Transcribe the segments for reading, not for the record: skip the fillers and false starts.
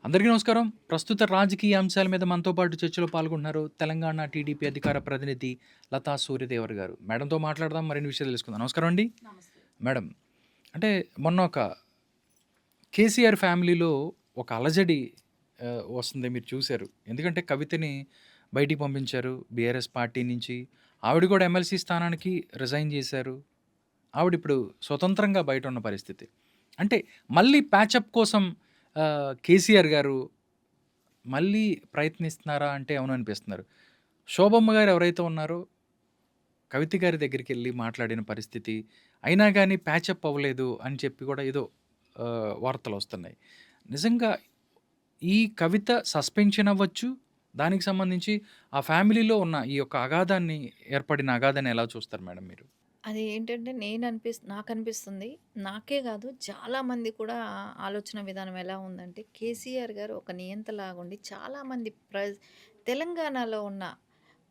అందరికీ నమస్కారం. ప్రస్తుత రాజకీయ అంశాల మీద మనతో పాటు చర్చలో పాల్గొంటున్నారు తెలంగాణ టీడీపీ అధికార ప్రతినిధి లతా సూర్యదేవర్ గారు. మేడంతో మాట్లాడదాం, మరిన్ని విషయాలు తెలుసుకుందాం. నమస్కారం అండి. నమస్తే. మేడం, అంటే మొన్న ఒక కేసీఆర్ ఫ్యామిలీలో ఒక అలజడి వస్తుంది, మీరు చూశారు. ఎందుకంటే కవితని బయటికి పంపించారు బీఆర్ఎస్ పార్టీ నుంచి. ఆవిడ కూడా ఎమ్మెల్సీ స్థానానికి రిజైన్ చేశారు. ఆవిడిప్పుడు స్వతంత్రంగా బయట ఉన్న పరిస్థితి. అంటే మళ్ళీ ప్యాచప్ కోసం కేసీఆర్ గారు మళ్ళీ ప్రయత్నిస్తున్నారా అంటే అవును అనిపిస్తున్నారు. శోభమ్మ గారు ఎవరైతే ఉన్నారో కవిత గారి దగ్గరికెళ్ళి మాట్లాడిన పరిస్థితి, అయినా గానీ ప్యాచప్ అవ్వలేదు అని చెప్పి కూడా ఏదో వార్తలొస్తున్నాయి. నిజంగా ఈ కవిత సస్పెన్షన్ అవ్వచ్చు. దానికి సంబంధించి ఆ ఫ్యామిలీలో ఉన్న ఈ యొక్క ఏర్పడిన అగాధాన్ని ఎలా చూస్తారు మేడం మీరు? అది ఏంటంటే నాకనిపిస్తుంది. నాకే గాదు చాలామంది కూడా ఆలోచన విధానం ఎలా ఉందంటే, కేసీఆర్ గారు ఒక నియంతలాగుండి చాలామంది తెలంగాణలో ఉన్న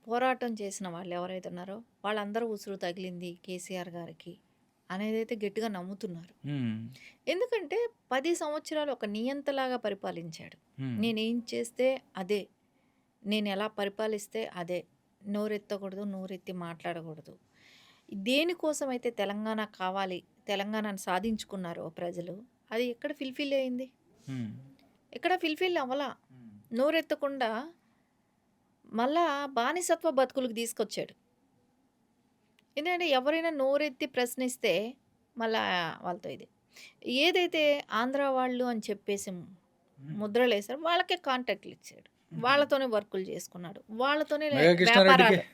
పోరాటం చేసిన వాళ్ళెవరైతే ఉన్నారో, వాళ్ళందరూ ఉసురు తగిలింది కేసీఆర్ గారికి అనేదైతే గట్టిగా నమ్ముతున్నారు. హ్మ్. ఎందుకంటే 10 సంవత్సరాలు ఒక నియంతలాగా పరిపాలించాడు. హ్మ్. నేనేం చేస్తే అదే. నేనెలా పరిపాలిస్తే అదే. నోరెత్తకూడదు, నోరెత్తి మాట్లాడకూడదు. దేనికోసమైతే తెలంగాణ కావాలి, తెలంగాణను సాధించుకున్నారో ప్రజలు, అది ఎక్కడ ఫుల్‌ఫిల్ అయింది? హ్మ్. ఎక్కడ ఫుల్‌ఫిల్ అవ్వలా. హ్మ్. నోరెత్తకుండా మళ్ళా బానిసత్వ బతుకులకు తీసుకొచ్చాడు. ఎందుకంటే ఎవరైనా నోరెత్తి ప్రశ్నిస్తే మళ్ళా వాళ్ళతో ఇది. ఏదైతే ఆంధ్ర వాళ్ళు అని చెప్పేసి హ్మ్. ముద్రలేసారో వాళ్ళకే కాంట్రాక్ట్‌లు ఇచ్చాడు. హుహు. వాళ్ళతోనే వర్కులు చేసుకున్నాడు. వాళ్ళతోనే మెగా కృష్ణారెడ్డికే వ్యాపారాలు.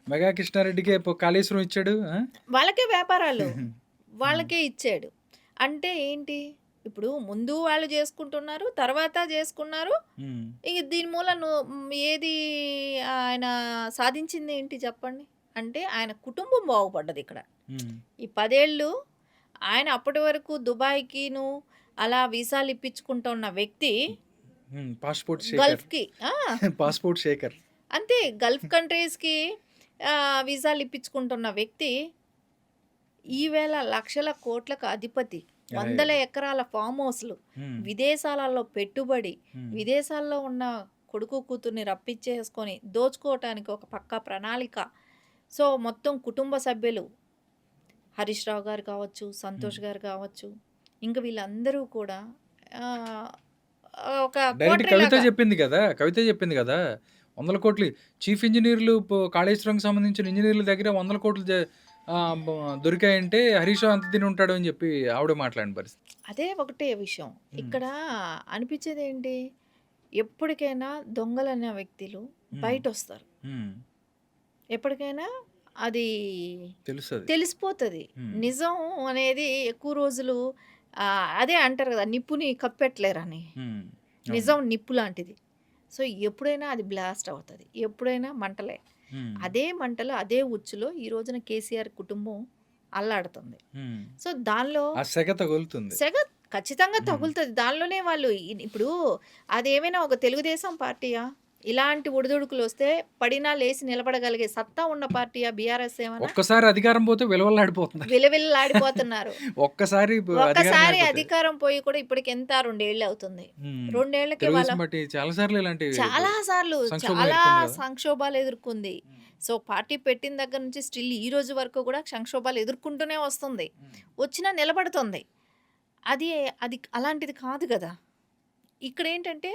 మెగా కృష్ణారెడ్డికే కాళేశ్వరం ఇచ్చాడు. ఆ! వాళ్ళకే వ్యాపారాలు. హ్మ్. వాళ్ళకే ఇచ్చాడు. అంటే ఏంటి? ఇప్పుడు ముందు వాళ్ళు జేసుకుంటున్నారు. తర్వాత జేసుకున్నారు. హ్మ్. ఇగ దీని మూల ఏది ఆయన సాధించింది ఏంటి చెప్పండి? అంటే ఆయన కుటుంబం బాగుపడ్డదిక్కడ. హ్మ్. ఈ 10 ఏళ్ళు ఆయన అప్పటి వరకు దుబాయ్‌కిను అలా వీసాలు ఇప్పించుకుంటూ ఉన్న వ్యక్తి హ్మ్. పాస్‌పోర్ట్ శేఖర్. గల్ఫ్‌కి ఆ! పాస్‌పోర్ట్ శేఖర్. అంతే గల్ఫ్ కంట్రీస్‌కి వీసాలు ఇప్పించుకుంటున్న వ్యక్తి ఈవేళ లక్షల కోట్లకు అధిపతి. వందల అదే. ఎకరాల ఫామ్ హౌస్‌లు, హ్మ్. విదేశాలలో పెట్టుబడి, హ్మ్. విదేశాల్లో ఉన్న కొడుకు, కూతుర్ని రప్పించేసుకొని దోచుకోవటానికి ఒక పక్కా ప్రణాళిక. సో, మొత్తం కుటుంబ సభ్యులు హరీష్ రావు గారు కావచ్చు, హ్మ్. సంతోష్ గారు కావచ్చు, ఇంక వీళ్ళందరూ కూడా ఆహ్, ఒక డైరెక్ట్ కవిత కోటరీలాగా చెప్పింది గదా! కవితే చెప్పింది గదా! 100,00,00,000 చీఫ్ ఇంజినీర్లు కాళేశ్వరంకి సంబంధించిన ఇంజినీర్ల దగ్గర 100,00,00,000 ఆహ్, బ దొరికాయంటే హరీష్ రావు ఎంత తినుంటాడు అని జెప్పి ఆవిడ మాట్లాడిన పరిస్థితి. అదే ఒకటే విషయం. హ్మ్. ఇక్కడ అనిపించేదేంటి? ఎప్పటికైనా దొంగలనే వ్యక్తులు హ్మ్. బయటొస్తారు. హ్మ్. ఎప్పటికైనా అది తెలుస్తది. తెలిసిపోతది. హ్మ్. నిజం అనేది ఎక్కువ రోజులు అదే అంటారు గదా! నిప్పుని కప్పెట్టలేరని. హ్మ్. అవును. నిజం నిప్పు లాంటిది. సో, ఎప్పుడైనా అది బ్లాస్ట్ అవుతది. ఎప్పుడైనా మంటలే. హ్మ్. అదే మంటలు, అదే ఉచ్చులో ఈ రోజున కేసీఆర్ కుటుంబం అల్లాడుతుంది. హ్మ్. సో, దానిలో ఆ సెగ తగులుతుంది. సెగ ఖచ్చితంగా హ్మ్. తగులుతది. దానిలోనే వాళ్ళు ఇప్పుడు అదేమైనా ఒక తెలుగుదేశం పార్టీయా? ఇలాంటి ఒడిదుడుకులొస్తే పడినా లేసి నిలబడగలిగే సత్తా ఉన్న పార్టీయా బీఆర్ఎస్ ఏమన్నా? ఒక్కసారి అధికారం పోతే విలవల్లాడిపోతున్నారు. విలవిల్లాడిపోతున్నారు. ఒక్కసారి అధికారం ఒక్కసారి లేకపోతే. అధికారం పోయి కూడా ఇప్పటికి ఎంత 2 ఏళ్ళు అవుతుంది. హ్మ్. 2 ఏళ్లకే వాళ్ళ తెలుగుదేశం పార్టీ చాలా సార్లు ఇలాంటి చాలా సార్లు సంక్షోభాలు చాలా ఎదుర్కొంది కదా! సంక్షోభాలు ఎదుర్కొంది. హ్మ్. సో, పార్టీ పెట్టిన దగ్గర నుంచి స్టిల్ ఈ రోజు వరకు కూడా సంక్షోభాలు ఎదుర్కొంటూనే వస్తుంది. హ్మ్. వచ్చినా నిలబడుతుంది. అది అది అలాంటిది కాదు గదా! ఇక్కడేంటంటే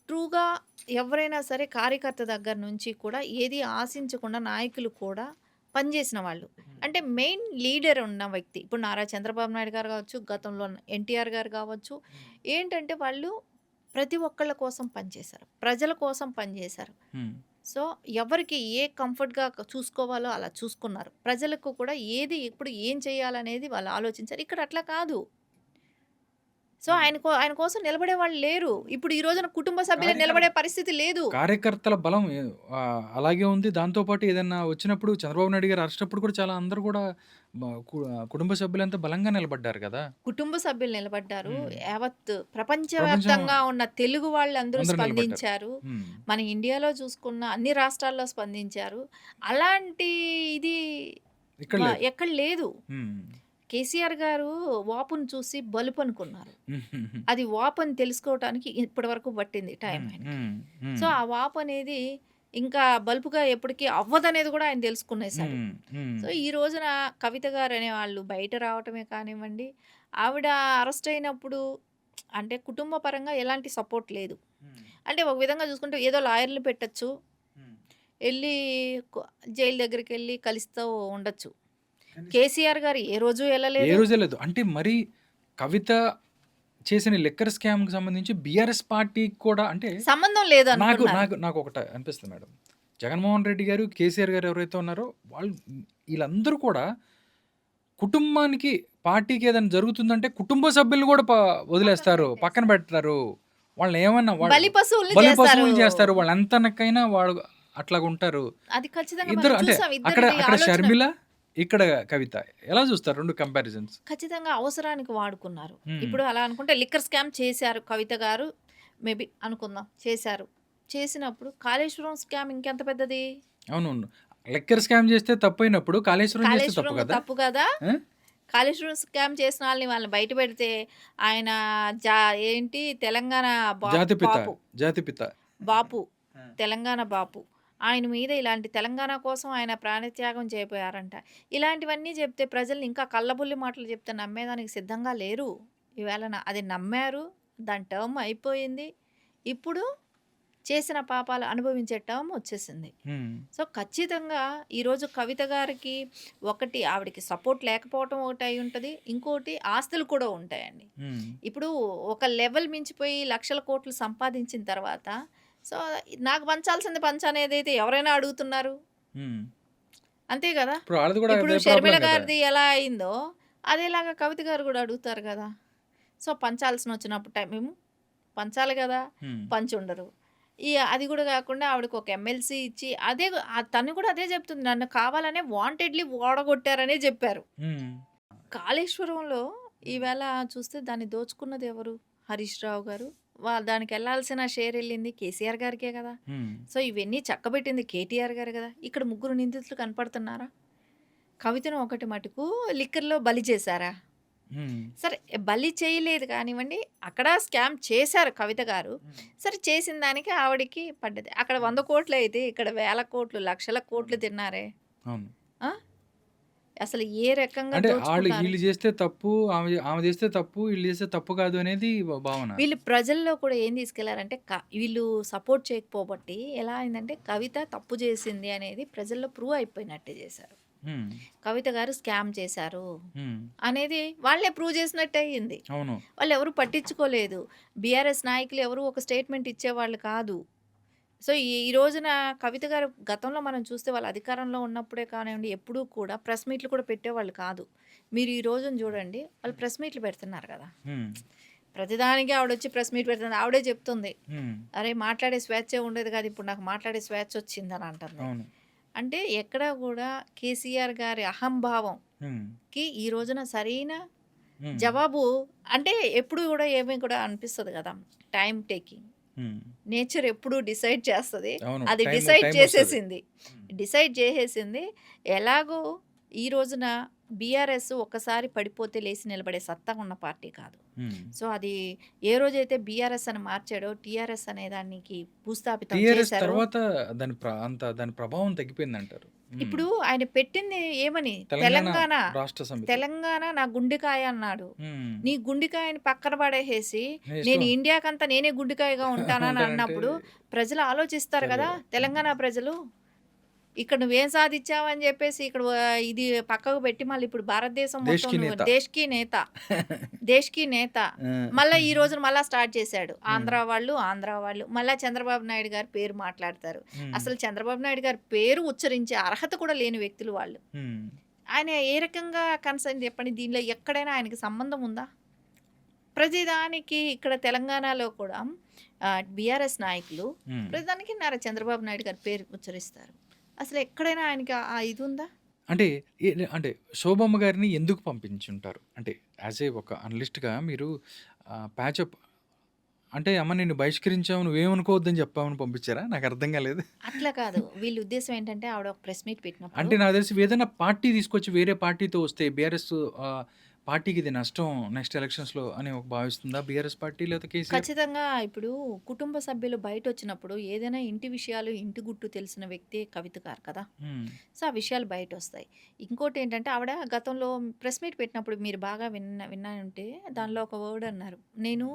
ట్రూగా ఎవరైనా సరే కార్యకర్త దగ్గర నుంచి కూడా ఏది ఆశించకుండా నాయకులు కూడా పనిచేసిన వాళ్ళు. హ్మ్. అంటే మెయిన్ లీడర్ ఉన్న వ్యక్తి. ఇప్పుడు నారా చంద్రబాబు నాయుడు గారు కావచ్చు, గతంలో ఎన్టీఆర్ గారు కావచ్చు. హ్మ్. ఏంటంటే వాళ్ళు ప్రతి ఒక్కళ్ళ కోసం పనిచేశారు. ప్రజల కోసం పనిచేశారు. హ్మ్. సో, ఎవరికి ఏ కంఫర్ట్‌గా చూసుకోవాలో అలా చూసుకున్నారు. ప్రజలకు కూడా ఏది ఎప్పుడు ఏం చేయాలనేది వాళ్ళు ఆలోచించారు. ఇక్కడ అట్లా కాదు. సో, హ్మ్. ఆయన కోసం నిలబడే వాళ్ళు లేరు. ఇప్పుడు ఈ రోజున కుటుంబ సభ్యులే కార్యకర్ నిలబడే పరిస్థితి లేదు. కార్యకర్తల బలం అలాగే ఉంది. దాంతో పాటు ఏదన్నా వచ్చినప్పుడు చంద్రబాబు నాయుడు గారు అరెస్ట్ అప్పుడు కూడా చాలా అందరూ కూడా బ కు కుటుంబ సభ్యులంతా బలంగా నిలబడ్డారు కదా! కుటుంబ సభ్యులు నిలబడ్డారు. హ్మ్. యావత్ ప్రపంచం ప్రపంచవ్యాప్తంగా ఉన్న తెలుగు వాళ్ళందరూ అందరూ నిలబడ్డారు. స్పందించారు. హ్మ్. మన ఇండియాలో చూసుకున్న అన్ని రాష్ట్రాల్లో స్పందించారు. అలాంటి ఇది ఇక్కడ లేదు. ఎక్కడ లేదు. హ్మ్. కేసీఆర్ గారు వాపుని చూసి బలుపనుకున్నారు. హుహుహు. అది వాపని తెలుసుకోవటానికి ఇప్పటి వరకు పట్టింది టైం హ్మ్. ఆయనకి. హ్మ్. సో, హ్మ్. ఆ వాపనేది ఇంకా బలుపుగా ఎప్పటికి అవ్వదనేది కూడా ఆయన తెలుసుకునేసాడు. హ్మ్. హ్మ్. సో, ఈ రోజున కవిత గారనే వాళ్ళు బయట రావటమే కానివ్వండి, ఆవిడ అరెస్ట్ అయినప్పుడు అంటే కుటుంబ పరంగా ఎలాంటి సపోర్ట్ లేదు. హ్మ్. అంటే ఒక విధంగా చూసుకుంటే ఏదో లాయర్‌లు పెట్టొచ్చు. హ్మ్. ఎళ్లి కొ జైలు దగ్గరికెళ్లి కలుస్తూ ఉండొచ్చు. కనీసం కేసీఆర్ గారు ఏ రోజు ఏ ఎళ్ళలేదు. రోజే లేదు. అంటే మరి కవిత చేసిన లిక్కర్ స్కామ్‌కి సంబంధించి బీఆర్ఎస్ పార్టీకి కూడా అంటే సంబంధం నాకు లేదనుకున్నారు. నాకు నాకొకటి అనిపిస్తుంది మేడం. జగన్మోహన్ రెడ్డి గారు, కేసీఆర్ గారు ఎవరైతే ఉన్నారో వాళ్ళు ఈళ్ళందరూ కూడా కుటుంబానికి, పార్టీకి ఏదైనా జరుగుతుందంటే కుటుంబ సభ్యుల్ని కూడా పక్కన వదిలేస్తారు. పక్కన పెట్టేస్తారు. పెడతారు. వాళ్ళనేమన్నా బలి పశువుల్ని బలి చేస్తారు. పశువులు చేస్తారు. వాళ్ళెంతనకైనా వాళ్ళు అట్లాగుంటారు. అది ఖచ్చితంగా మనం ఇద్దరు అంటే చూసాం. అక్కడ ఇద్దరిది అక్కడ ఆలోచన షర్మిల, ఇక్కడ కవిత. ఎలా చూస్తారు 2 కంపారిజన్స్? ఖచ్చితంగా అవసరానికి వాడుకున్నారు. హ్మ్. ఇప్పుడు అలా అనుకుంటే లిక్కర్ స్కామ్ చేశారు కవిత గారు. మేబీ అనుకుందాం చేశారు. చేసినప్పుడు కాళేశ్వరం స్కామ్ ఇంకెంత పెద్దది? అవునవును. లిక్కర్ స్కామ్ చేస్తే తప్పయినప్పుడు కాళేశ్వరం చేస్తే తప్పు కాళేశ్వరం కదా! తప్పు కదా! ఆ! కాళేశ్వరం స్కామ్ చేసిన వాళ్ళని బయట పెడితే ఆయన జా ఏంటి తెలంగాణ జాతిపిత, బాపు. జాతిపిత. బాపు. ఆ! తెలంగాణ బాపు. ఆయన మీద ఇలాంటి తెలంగాణ కోసం ఆయన ప్రాణత్యాగం చేయబోయారంట. ఇలాంటివన్నీ చెప్తే ప్రజల్ని ఇంకా కల్లబుల్లి మాటలు చెప్తే నమ్మేదానికి సిద్ధంగా లేరు. ఈవేళ అది నమ్మారు. దాని టర్మ్ అయిపోయింది. ఇప్పుడు చేసిన పాపాలు అనుభవించే టర్మ్ వచ్చేసింది. హ్మ్. సో, ఖచ్చితంగా ఈరోజు కవిత గారికి ఒకటి ఆవిడకి సపోర్ట్ లేకపోవటం ఒకటి అయ్యుంటది. ఇంకోటి ఆస్తులు కూడా ఉంటాయండి. హ్మ్. ఇప్పుడు ఒక లెవెల్ మించిపోయి లక్షల కోట్లు సంపాదించిన తర్వాత సో, నాకు పంచాల్సింది పంచనేదైతే ఎవరైనా అడుగుతున్నారు. హ్మ్. అంతే గదా! ఇప్పుడు ఆళ్ళది కూడా ఇప్పుడు అదే షర్మిల ప్రాబ్లమ్ గదా! గారిది ఎలా అయిందో, అదేలాగా కవిత గారు గూడా అడుగుతారు గదా! సో, పంచాల్సినొచ్చినప్పుడు టైము పంచాలి గదా! హ్మ్. పంచుండరు. అది గూడా గాకుండా ఆవిడకొక ఎమ్మెల్సీ ఇచ్చి అదే తను కూడా అదే జెప్తుంది. నన్ను కావాలనే వాంటెడ్‌లీ ఓడగొట్టారనే జెప్పారు. హ్మ్. కాళేశ్వరంలో ఈవేళ చూస్తే దాన్ని దోచుకున్నది ఎవరు? హరీష్ రావు గారు. దానికెళ్ళాల్సిన షేర్ ఎళ్ళింది కేసీఆర్ గారికే గదా! హ్మ్. సో, ఇవన్నీ చక్కబెట్టింది కేటీఆర్ గారు గదా! ఇక్కడ ముగ్గురు నిందితులు కనపడుతున్నారా? కవితను ఒకటి మటుకు లిక్కర్‌లో బలి చేశారా? హ్మ్. సరే బలి చేయలేదు కానివ్వండి, అక్కడ స్కామ్ చేశారు కవిత గారు. హ్మ్. సరే చేసిన దానికి ఆవిడకి పడ్డది. అక్కడ 100,00,00,000 అయితే ఇక్కడ వేల కోట్లు, లక్షల కోట్లు అవును. తిన్నారే! అవును. ఆ! అసలు ఏ రకంగా అంటే దోచుకున్నారు? ఈళ్ళు చేస్తే తప్పు, ఆమె ఆమె చేస్తే తప్పు, ఈళ్ళు చేస్తే తప్పు కాదు అనేది భావన. వీళ్ళు ప్రజల్లో కూడా ఏం తీసుకెళ్లారంటే వీళ్ళు సపోర్ట్ చేయకపోబట్టి ఎలా అయిందంటే కవిత తప్పు చేసింది అనేది ప్రజల్లో ప్రూవ్ అయిపోయినట్టే చేశారు. హ్మ్. కవిత గారు స్కామ్ చేశారు హ్మ్. అనేది వాళ్ళే ప్రూవ్ చేసినట్టే అయింది. అవును. వాళ్ళెవరు పట్టించుకోలేదు. బీఆర్ఎస్ నాయకులు ఎవరు ఒక స్టేట్మెంట్ ఇచ్చేవాళ్ళు కాదు. సో, ఈ ఈ రోజున కవిత గారు గతంలో మనం చూస్తే వాళ్ళు అధికారంలో ఉన్నప్పుడే కానివ్వండి, ఎప్పుడూ కూడా ప్రెస్ మీట్లు కూడా పెట్టేవాళ్ళు కాదు. మీరు ఈ రోజున చూడండి వాళ్ళు ప్రెస్ మీట్లు పెడుతున్నారు కదా! హ్మ్. ప్రతిదానికి ఆవిడొచ్చి ప్రెస్ మీట్ పెడుతుంది. ఆవిడే చెప్తుంది. హ్మ్. "అరే! మాట్లాడే స్వేచ్ఛే ఉండేది కాదు. ఇప్పుడు నాకు మాట్లాడే స్వేచ్ఛొచ్చిందని" అంటుంది. అవును. అంటే ఎక్కడా కూడా కేసీఆర్ గారి అహంభావంకి హ్మ్. ఈ రోజున సరైన హ్మ్. జవాబు అంటే ఎప్పుడు కూడా ఏమి కూడా అనిపిస్తది కదా! Time taking. హ్మ్. నేచర్ ఎప్పుడూ డిసైడ్ చేస్తది. అవును. అది డిసైడ్ టైమొస్తది. చేసేసింది. హ్మ్. డిసైడ్ చేసేసింది. ఎలాగో ఈ రోజున బీఆర్ఎస్ ఒక్కసారి పడిపోతే లేసి నిలబడే సత్తా ఉన్న పార్టీ కాదు. హ్మ్. సో, అది ఏ రోజైతే బీఆర్ఎస్ అని మార్చాడో, టీఆర్ఎస్ అనే దానికి భూస్థాపితం టీఆర్ఎస్ చేశారో, తర్వాత దాని ప్రభావం తగ్గిపోయిందంటారు. హ్మ్. ఇప్పుడు ఆయన పెట్టింది ఏమని? తెలంగాణ తెలంగాణ, రాష్ట్ర సమితి. తెలంగాణ నా గుండెకాయ అన్నాడు. హ్మ్. నీ గుండెకాయని పక్కన పడేసేసి, నీ నేను ఇష్టం. ఇండియాకంతా నేనే గుండెకాయగా ఉంటానని ఉంటానంటే అన్నప్పుడు, ప్రజలు ఆలోచిస్తారు సరే. కదా! తెలంగాణ ప్రజలు. ఇక్కడ నువ్వేం సాధిచ్చావని జెప్పేసి ఇక్కడ ఇది పక్కకు పెట్టి మళ్ళీ ఇప్పుడు భారతదేశం మొత్తం దేశ్‌కి నువ్వు నేత. దేశ్‌కి నేత. దేశ్‌కి నేత. ఆ! మళ్ళా ఈ రోజున మళ్ళా స్టార్ట్ చేశాడు. హ్మ్. ఆంధ్ర వాళ్ళు, ఆంధ్ర వాళ్ళు. మళ్ళా చంద్రబాబు నాయుడు గారి పేరు మాట్లాడతారు. హ్మ్. అసలు చంద్రబాబు నాయుడు గారి పేరు ఉచ్చరించే అర్హత కూడా లేని వ్యక్తులు వాళ్ళు. హ్మ్. ఆయన ఏ రకంగా కన్సర్న్ చెప్పండి? దీనిలో ఎక్కడైనా ఆయనకి సంబంధం ఉందా? ప్రతిదానికి ఇక్కడ తెలంగాణలో కూడా బీఆర్ఎస్ నాయకులు హ్మ్. ప్రతిదానికి నారా చంద్రబాబు నాయుడు గారి పేరు ఉచ్చరిస్తారు. అసలు ఎక్కడైనా ఆయనకి ఆ ఇది ఉందా? అంటే అంటే శోభమ్మ గారిని ఎందుకు పంపించుంటారు? అంటే యాస్ ఒక అనలిస్ట్‌గా మీరు ప్యాచప్ అంటే అమ్మ నిన్ను బహిష్కరించాము నువ్వేమనుకోవద్దని చెప్పామని పంపించారా? నాకర్థం కాలేదు. అట్లా కాదు. వీళ్ళ ఉద్దేశ్యం ఏంటంటే ఆవిడ ఒక ప్రెస్ మీట్ పెట్టినప్పుడు అంటే నాకు తెలిసి ఏదైనా పార్టీ తీసుకొచ్చి వేరే పార్టీతో వస్తే బీఆర్ఎస్ పార్టీకి ఇది నష్టం నెక్స్ట్ ఎలక్షన్స్‌లో అని ఒక భావిస్తుందా బీఆర్ఎస్ పార్టీ లేదా కేసీఆర్? ఖచ్చితంగా ఇప్పుడు కుటుంబ సభ్యులు బయటొచ్చినప్పుడు ఏదైనా ఇంటి విషయాలు, ఇంటి గుట్టు తెలిసిన వ్యక్తే కవిత గారు కదా! హ్మ్. సో, ఆ విషయాలు బయటొస్తాయి. ఇంకోటేంటంటే ఆవిడ గతంలో ప్రెస్ మీట్ పెట్టినప్పుడు మీరు బాగా విన్నానుంటే దానిలో ఒక వర్డ్ అన్నారు. నేను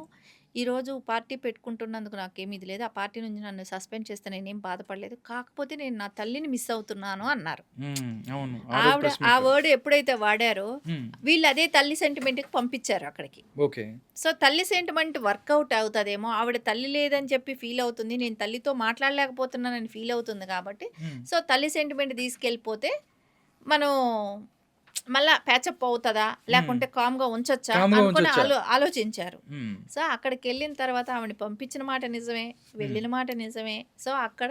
ఈరోజు పార్టీ పెట్టుకుంటున్నందుకు నాకేమి ఇది లేదు. ఆ పార్టీ నుంచి నన్ను సస్పెండ్ చేస్తే నేనేం బాధపడలేదు. కాకపోతే నేను నా తల్లిని మిస్ అవుతున్నాను అన్నారు. హ్మ్. అవును. ఆ రోజు ఆవిడ ప్రెస్ ఆ మీట్‌లో. వర్డ్ ఎప్పుడైతే వాడారో హ్మ్. వీళ్ళు అదే తల్లి సెంటిమెంట్‌కి పంపించారు అక్కడికి. ఓకే. సో, తల్లి సెంటిమెంట్ వర్కౌట్ అవుతదేమో! ఆవిడ తల్లి లేదని చెప్పి ఫీల్ అవుతుంది. నేను తల్లితో మాట్లాడలేకపోతున్నానని ఫీల్ అవుతుంది కాబట్టి, హ్మ్. సో, తల్లి సెంటిమెంట్ తీసుకెళ్ళిపోతే మనం మళ్ళా ప్యాచప్ అవుతదా? హ్మ్. లేకుంటే కామ్‌గా ఉంచొచ్చా? కామ్‌గా అనుకోని ఉంచొచ్చా? ఆలోచించారు. హ్మ్. సో, అక్కడికెళ్ళిన తర్వాత ఆవిడని పంపించిన మాట నిజమే. హ్మ్. వెళ్ళిన మాట నిజమే. సో, అక్కడ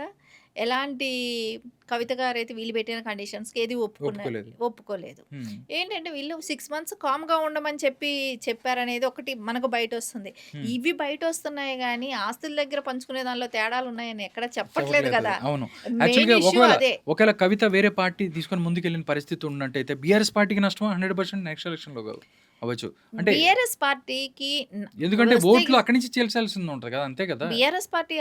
ఎలాంటి కవిత గారైతే వీళ్ళు పెట్టిన కండిషన్స్‌కి ఏది ఒప్పుకోలేదు. ఒప్పుకోలేదు. హ్మ్. ఏంటంటే వీళ్ళు 6 మంత్స్ కామ్‌గా ఉండమని చెప్పారనేది ఒకటి మనకు బయటొస్తుంది. హ్మ్. ఇవి బయటొస్తున్నాయి గానీ, ఆస్తుల దగ్గర పంచుకునే దానిలో తేడాలున్నాయని ఎక్కడ చెప్పట్లేదు చెప్పట్లేదు కదా! కదా! అవును. మెయిన్ యాక్చువల్‌గా ఇష్యూ అదే. ఒకవేళ కవిత వేరే పార్టీ తీసుకొని ముందుకెళ్ళిన పరిస్థితి ఉన్నట్టయితే బీఆర్ఎస్ పార్టీకి నష్టమా? 100% నెక్స్ట్ ఎలక్షన్‌లో అవ్వచ్చు. అంటే బీఆర్ఎస్ పార్టీకి ఎందుకంటే వస్తే ఓట్లు అక్కడి నుంచి చీల్చాల్సింది ఉంటది కదా! అంతే కదా! బీఆర్ఎస్ పార్టీ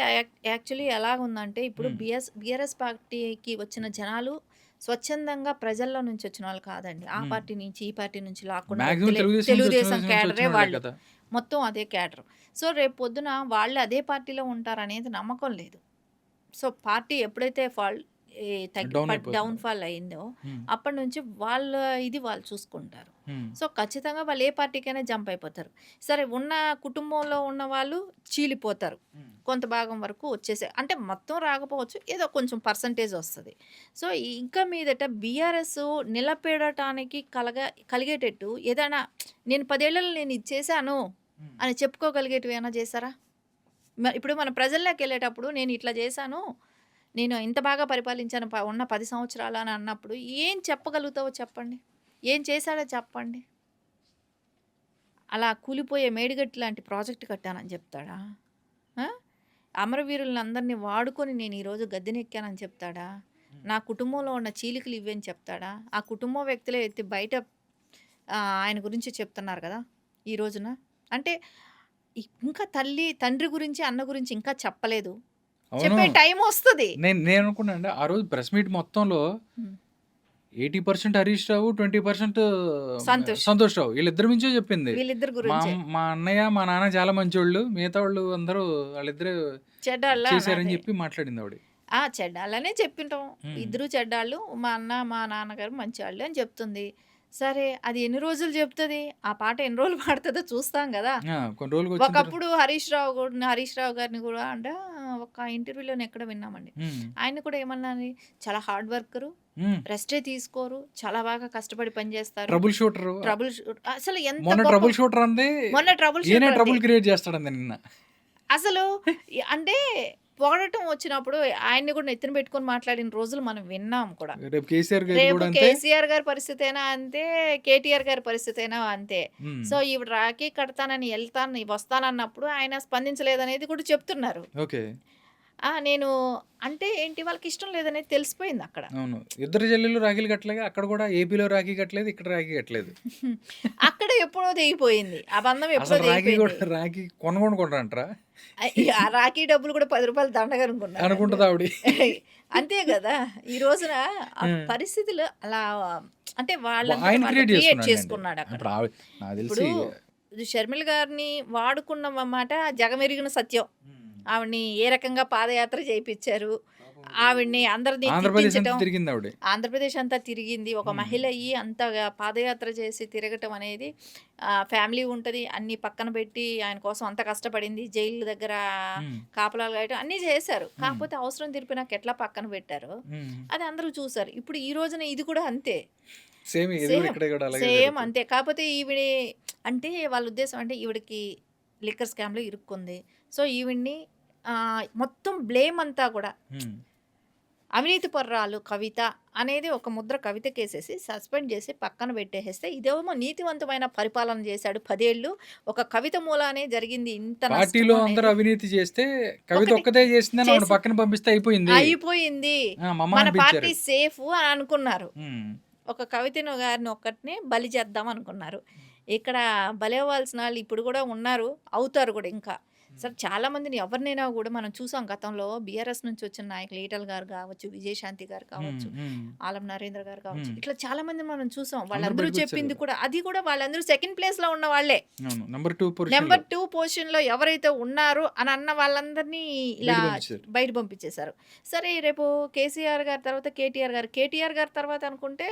యాక్చువల్లీ ఎలాగుందంటే ఇప్పుడు హ్మ్. బీఆర్ఎస్ పార్టీకి వచ్చిన జనాలు స్వచ్ఛందంగా ప్రజల్లో నుంచి వచ్చిన వాళ్ళు కాదండి. ఆ హ్మ్. పార్టీ నుంచి, ఈ పార్టీ నుంచి లాక్కున్న మాక్సిమం వ్యక్తులే. తెలుగుదేశం నుంచి తెలుగుదేశం నుంచి క్యాడరే వచ్చినోళ్ళే వాళ్ళు. కదా! మొత్తం అదే క్యాడర్. సో, రేపు పొద్దున వాళ్ళు అదే పార్టీలో ఉంటారనేది నమ్మకం లేదు. సో, పార్టీ ఎప్పుడైతే ఈ డౌన్ అయిపోతుంది. డౌన్ ఫాల్ అయిందో హ్మ్. అప్పటినుంచి వాళ్ళ ఇది వాళ్ళు చూసుకుంటారు. హ్మ్. సో, ఖచ్చితంగా వాళ్ళు ఏ పార్టీకైనా జంప్ అయిపోతారు. సరే ఉన్న కుటుంబంలో ఉన్న వాళ్ళు చీలిపోతారు. హ్మ్. కొంత భాగం వరకు అంటే మొత్తం రాకపోవచ్చు. ఏదో కొంచెం పర్సెంటేజ్ వస్తది. సో, ఇంకా మీదట బీఆర్ఎస్ నిలబెడటానికి కలిగేటట్టు ఏదైనా నేను 10 ఏళ్లలో నేను ఇది చేశాను హ్మ్. అని చెప్పుకోగలిగేటివి ఏమైనా చేశారా? ఇప్పుడు మనం ప్రజల్లోకెళ్ళేటప్పుడు నేను ఇట్లా చేశాను. నేను ఇంత బాగా పరిపాలించాను ఉన్న 10 సంవత్సరాలు అని అన్నప్పుడు ఏం చెప్పగలుగుతావో చెప్పండి? ఏం చేశాడో చెప్పండి? అలా కూలిపోయే మేడిగట్టు లాంటి ప్రాజెక్ట్ కట్టానని చెప్తాడా? ఆ! అమరవీరులందరిని వాడుకొని నేను ఈరోజు గద్దెనెక్కానని చెప్తాడా? హ్మ్. నా కుటుంబంలో ఉన్న చీలికలు ఇవే అని చెప్తాడా? ఆ కుటుంబం వ్యక్తులే ఎత్తి బయట ఆయన గురించి చెప్తున్నారు కదా! ఈ రోజున. అంటే ఇంకా తండ్రి గురించి, అన్న గురించి ఇంకా చెప్పలేదు. అవును. చెప్పే టైమొస్తది. నేననుకున్నానండి ఆ రోజు ప్రెస్ మీట్ మొత్తంలో హ్మ్. 80% హరీష్ రావు, 20% సంతోష్. సంతోష్ రావు. వీళ్ళిద్దరి గురించే చెప్పింది. వీళ్ళిద్దరి గురించే. మా అన్నయ్య, మా నాన్న చాలా మంచోళ్ళు. మిగతా వాళ్ళు అందరూ వాళ్ళిద్దరే చెడ్డాళ్ళా చేశారని అదే. చెప్పి మాట్లాడిందావిడ. చెడ్డాళ్ళనే చెప్పింటాం. హ్మ్. ఇద్దరు చెడ్డాళ్ళు. మా అన్న, మా నాన్నగారు మంచివాళ్ళు అని చెప్తుంది. సరే అది ఎన్ని రోజులు చెప్తది? ఆ పాట ఎన్ని రోజులు పాడుతదో చూస్తాం గదా! కొన్ని రోజులకొచ్చిన తర్వాత ఒకప్పుడు హరీష్ రావు గారిని గూడా ఒక ఇంటర్వ్యూలోనే ఎక్కడో విన్నామండి. హ్మ్. ఆయన కూడా ఏమన్నాని చాలా హార్డ్ వర్కరు. హ్మ్. రెస్టే తీసుకోరు. చాలా బాగా కష్టపడి పని జేస్తారు. Trouble shooter. అసలు ఎంత మొన్న గొప్ప ట్రబుల్ షూటర్ అంది. మొన్న ట్రబుల్ ఈయనే షూటర్ అంది. ట్రబుల్ క్రియేట్ చేస్తాడంది నిన్న. అసలు అంటే పొగడటం వచ్చినప్పుడు ఆయన్ని కూడా నెత్తిన పెట్టుకొని మాట్లాడిన రోజులు మనం విన్నాం కూడా. రేపు కేసీఆర్ గారిది రేపు కూడా అంతే. కేసీఆర్ గారి పరిస్థితైనా అంతే, కేటీఆర్ గారి పరిస్థితైనా అంతే. హ్మ్. సో, ఈవిడ రాఖీ కడతానని, వస్తానన్నప్పుడు ఆయన స్పందించలేదనేది కూడా చెప్తున్నారు. ఓకే. నేను అంటే ఏంటి వాళ్ళకిష్టం లేదనేది తెలిసిపోయిందక్కడ. అవును. ఇద్దరు చెల్లెళ్ళు రాఖీలు కట్టలేగా. అక్కడ కూడా ఏపీలో రాఖీ కట్టలేదు. ఇక్కడ రాఖీ కట్టలేదు. అక్కడ ఎప్పుడో తెగిపోయింది. ఆ బంధం ఎప్పుడో అసలు రాఖీ తెగిపోయింది. కూడా రాఖీ కొనగూడ కొనరంటరా? ఆ రాఖీ డబ్బులు కూడా రూ. 10 దండగనుకున్నారండి. అనుకుంటదావిడ. అంతే గదా! ఈ రోజున ఆ హ్మ్. పరిస్థితులు అలా అంటే వాళ్ళంతట ఆయన వాళ్ళు క్రియేట్ క్రియేట్ చేసుకున్నాడులెండి. చేసుకున్నాడక్కడ. ఇప్పుడు నాకు ఇప్పుడు తెలిసి షర్మిల గారిని వాడుకున్న మాట జగమెరిగిన సత్యం. హ్మ్. ఆవిడని ఏ రకంగా పాదయాత్ర చేపిచ్చారు. ఆవిడని అందరిని ఆంధ్రప్రదేశ్ అంతా తిట్టించటం. తిరిగిందావిడ. ఆంధ్రప్రదేశ్ అంతా తిరిగింది. ఒక హ్మ్. మహిళ అయ్యి అంతగా పాదయాత్ర చేసి తిరగటం అనేది ఫ్యామిలీ ఉంటది. అన్నీ పక్కన పెట్టి ఆయన కోసం అంత కష్టపడింది. జైలు దగ్గర హ్మ్. కాపలాలు కాయటం అన్నీ చేశారు. హ్మ్. కాకపోతే అవసరం తీరిపోయినాక ఎట్లా పక్కన పెట్టారో హ్మ్. అది అందరూ చూసారు. ఇప్పుడు ఈ రోజున ఇది కూడా అంతే. సేమ్ ఇది కూడా సేమ్. ఇక్కడ కూడా అలాగే సేమ్ జరుగుతది. అంతే. కాకపోతే అంటే వాళ్ళ ఉద్దేశ్యం అంటే ఈవిడకి లిక్కర్ స్కామ్‌లో ఇరుక్కుంది. సో, ఈవిడ్ని మొత్తం బ్లేమ్ అంతా కూడా హ్మ్. అవినీతి పర్రాలు కవిత అనేది ఒక ముద్ర కవితకేసేసి సస్పెండ్ చేసి పక్కన పెట్టేసేస్తే ఇదేమో నీతివంతమైన పరిపాలన చేశాడు 10 ఏళ్ళు. ఒక కవిత మూలానే జరిగింది ఇంత నష్టం పార్టీలో అందరూ అనేది. అవినీతి చేస్తే కవిత ఒకటి ఒక్కతే చేసిందని ఆవిడ చేసి పక్కన పంపిస్తే అయిపోయింది. అయిపోయింది. మమ్మ మన అనిపించారు. పార్టీ సేఫు అని అనుకున్నారు. హ్మ్. ఒక కవితను గారిని ఒక్కటినే బలి చేద్దాం అనుకున్నారు. ఇక్కడ బలవ్వాల్సిన వాళ్ళు ఇప్పుడు కూడా ఉన్నారు. అవుతారు కూడా ఇంకా. సరే చాలా మందిని ఎవరినైనా కూడా మనం చూసాం గతంలో బీఆర్ఎస్ నుంచి వచ్చిన నాయకులు ఈటల గారు కావచ్చు, విజయశాంతి గారు హ్మ్. కావచ్చు, హ్మ్. ఆలం నరేంద్ర గారు కావచ్చు. హ్మ్. ఇట్లా చాలా మందిని మనం చూసాం. అందరూ వాళ్ళందరూ బయటకొచ్చారు చెప్పింది కదా! కూడా అది కూడా వాళ్ళందరూ సెకండ్ ప్లేస్‌లో ఉన్న వాళ్ళే. అవును. నంబర్ 2 పొజిషన్‌లో నెంబర్ 2 పొజిషన్‌లో ఎవరైతే ఉన్నారో అని అన్న వాళ్ళందరినీ ఇలా బయట పంపించారు. బయట పంపించేశారు. సరే రేపు కేసీఆర్ గారి తర్వాత కేటీఆర్ గారు. కేటీఆర్ గారి తర్వాత అనుకుంటే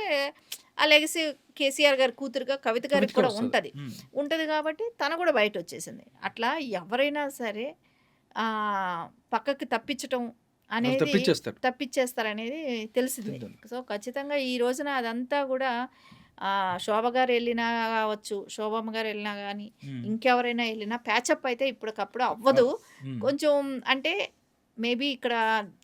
ఆ లెగసీ కేసీఆర్ గారి కూతురుగా కవిత గారికి కవితకే కూడా వస్తది. ఉంటది. హ్మ్. ఉంటది కాబట్టి తను కూడా బయటొచ్చేసింది. అట్లా ఎవరైనా సరే పక్కకి తప్పించటం వాళ్ళు అనేది తప్పించేస్తారు. తప్పించేస్తారనేది తెలిసిందే. తెలిసింది. సో, ఖచ్చితంగా ఈ రోజున అదంతా గూడా శోభ గారు ఎళ్ళినా గావచ్చు, శోభమ్మ గారు ఎళ్ళినా గానీ, హ్మ్. ఇంకెవరైనా ఎళ్ళినా ప్యాచప్ అయితే ఇప్పటికప్పుడు అవ్వదు. హ్మ్. కొంచెం అంటే మేబీ ఇక్కడ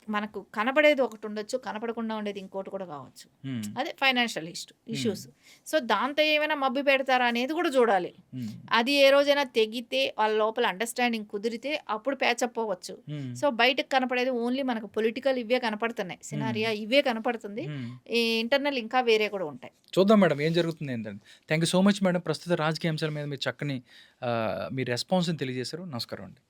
మనకు కనబడేది ఒకటుండొచ్చు. కనపడకుండా ఉండేది ఇంకోటి కూడా కావచ్చు. హ్మ్. అదే ఫైనాన్షియల్ హ్మ్. ఇష్యూస్. సో, దాంతో ఏమైనా మభ్య పెడతారా అనేది కూడా చూడాలి. హ్మ్. అది ఏ రోజైనా తెగితే వాళ్ళ లోపల అండర్‌స్టాండింగ్ కుదిరితే అప్పుడు ప్యాచప్ అవ్వచ్చు. హ్మ్. సో, బయటకి కనపడేది ఓన్లీ మనకు పొలిటికల్ ఇవే కనపడుతున్నాయి. హ్మ్. సినారియా ఇవే కనపడుతుంది. హ్మ్. ఈ ఇంటర్నల్ ఇంకా వేరే కూడా ఉంటాయి. చూద్దాం మేడం ఏం జరుగుతుంది ఏంటని. Thank you so much madam. ప్రస్తుత రాజకీయ అంశాల మీద మీరు చక్కని మీ రెస్పాన్స్‌ని తెలియజేశారు. నమస్కారం అండి.